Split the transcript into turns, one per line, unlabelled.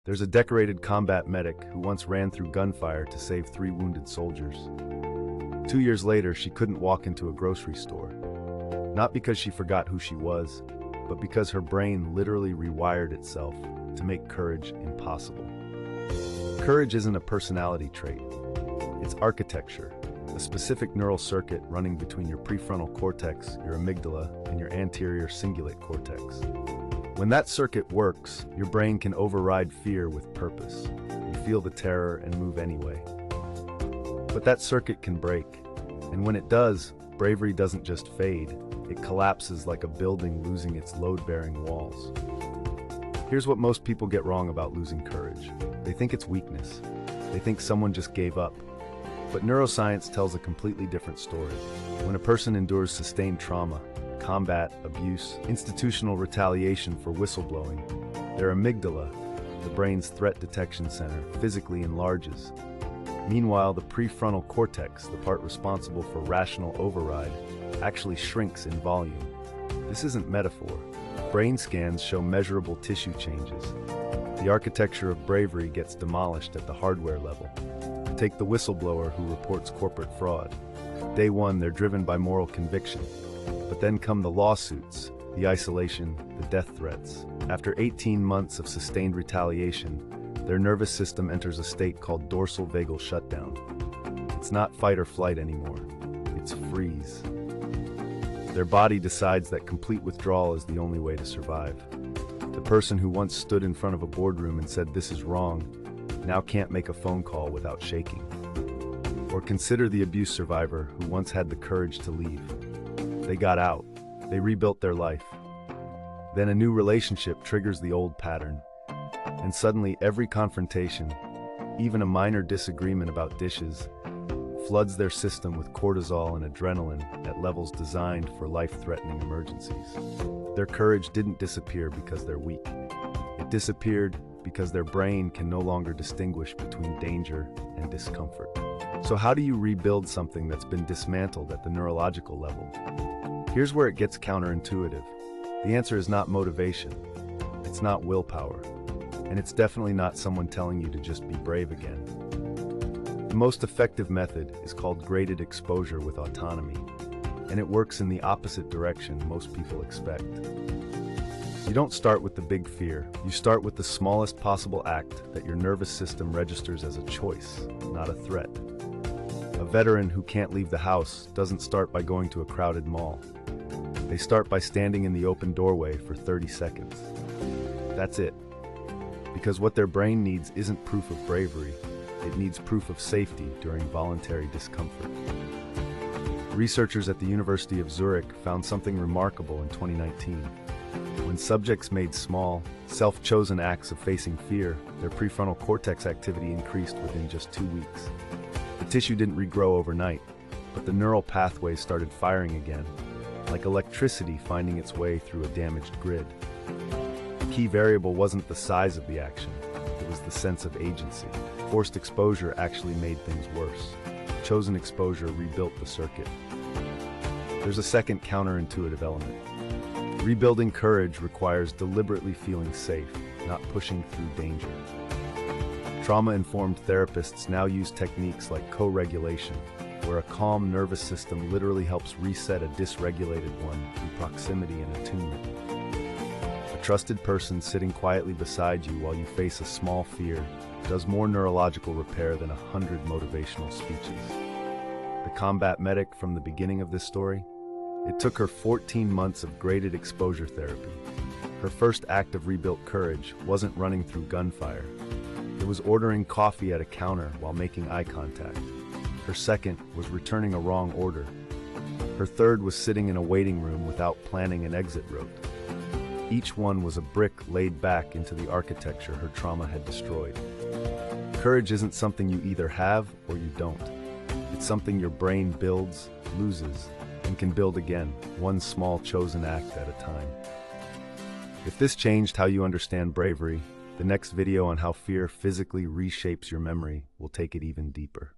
There's a decorated combat medic who once ran through gunfire to save 3 wounded soldiers. 2 years later, she couldn't walk into a grocery store. Not because she forgot who she was, but because her brain literally rewired itself to make courage impossible. Courage isn't a personality trait. It's architecture, a specific neural circuit running between your prefrontal cortex, your amygdala, and your anterior cingulate cortex. When that circuit works, your brain can override fear with purpose. You feel the terror and move anyway. But that circuit can break, and when it does, bravery doesn't just fade, it collapses like a building losing its load-bearing walls. Here's what most people get wrong about losing courage. They think it's weakness. They think someone just gave up. But neuroscience tells a completely different story. When a person endures sustained trauma, combat, abuse, institutional retaliation for whistleblowing, their amygdala, the brain's threat detection center, physically enlarges. Meanwhile, the prefrontal cortex, the part responsible for rational override, actually shrinks in volume. This isn't metaphor. Brain scans show measurable tissue changes. The architecture of bravery gets demolished at the hardware level. Take the whistleblower who reports corporate fraud. Day one, they're driven by moral conviction. But then come the lawsuits, the isolation, the death threats. After 18 months of sustained retaliation, their nervous system enters a state called dorsal vagal shutdown. It's not fight or flight anymore. It's freeze. Their body decides that complete withdrawal is the only way to survive. The person who once stood in front of a boardroom and said this is wrong now can't make a phone call without shaking. Or consider the abuse survivor who once had the courage to leave. They got out. They rebuilt their life. Then a new relationship triggers the old pattern. And suddenly every confrontation, even a minor disagreement about dishes, floods their system with cortisol and adrenaline at levels designed for life-threatening emergencies. Their courage didn't disappear because they're weak. It disappeared because their brain can no longer distinguish between danger and discomfort. So how do you rebuild something that's been dismantled at the neurological level? Here's where it gets counterintuitive. The answer is not motivation. It's not willpower. And it's definitely not someone telling you to just be brave again. The most effective method is called graded exposure with autonomy, and it works in the opposite direction most people expect. You don't start with the big fear. You start with the smallest possible act that your nervous system registers as a choice, not a threat. A veteran who can't leave the house doesn't start by going to a crowded mall. They start by standing in the open doorway for 30 seconds. That's it. Because what their brain needs isn't proof of bravery, it needs proof of safety during voluntary discomfort. Researchers at the University of Zurich found something remarkable in 2019. When subjects made small, self-chosen acts of facing fear, their prefrontal cortex activity increased within just 2 weeks. The tissue didn't regrow overnight, but the neural pathways started firing again, like electricity finding its way through a damaged grid. The key variable wasn't the size of the action, it was the sense of agency. Forced exposure actually made things worse. Chosen exposure rebuilt the circuit. There's a second counterintuitive element. Rebuilding courage requires deliberately feeling safe, not pushing through danger. Trauma-informed therapists now use techniques like co-regulation, where a calm nervous system literally helps reset a dysregulated one through proximity and attunement. A trusted person sitting quietly beside you while you face a small fear does more neurological repair than 100 motivational speeches. The combat medic from the beginning of this story? It took her 14 months of graded exposure therapy. Her first act of rebuilt courage wasn't running through gunfire. It was ordering coffee at a counter while making eye contact. Her second was returning a wrong order. Her third was sitting in a waiting room without planning an exit route. Each one was a brick laid back into the architecture her trauma had destroyed. Courage isn't something you either have or you don't. It's something your brain builds, loses, and can build again, one small chosen act at a time. If this changed how you understand bravery, the next video on how fear physically reshapes your memory will take it even deeper.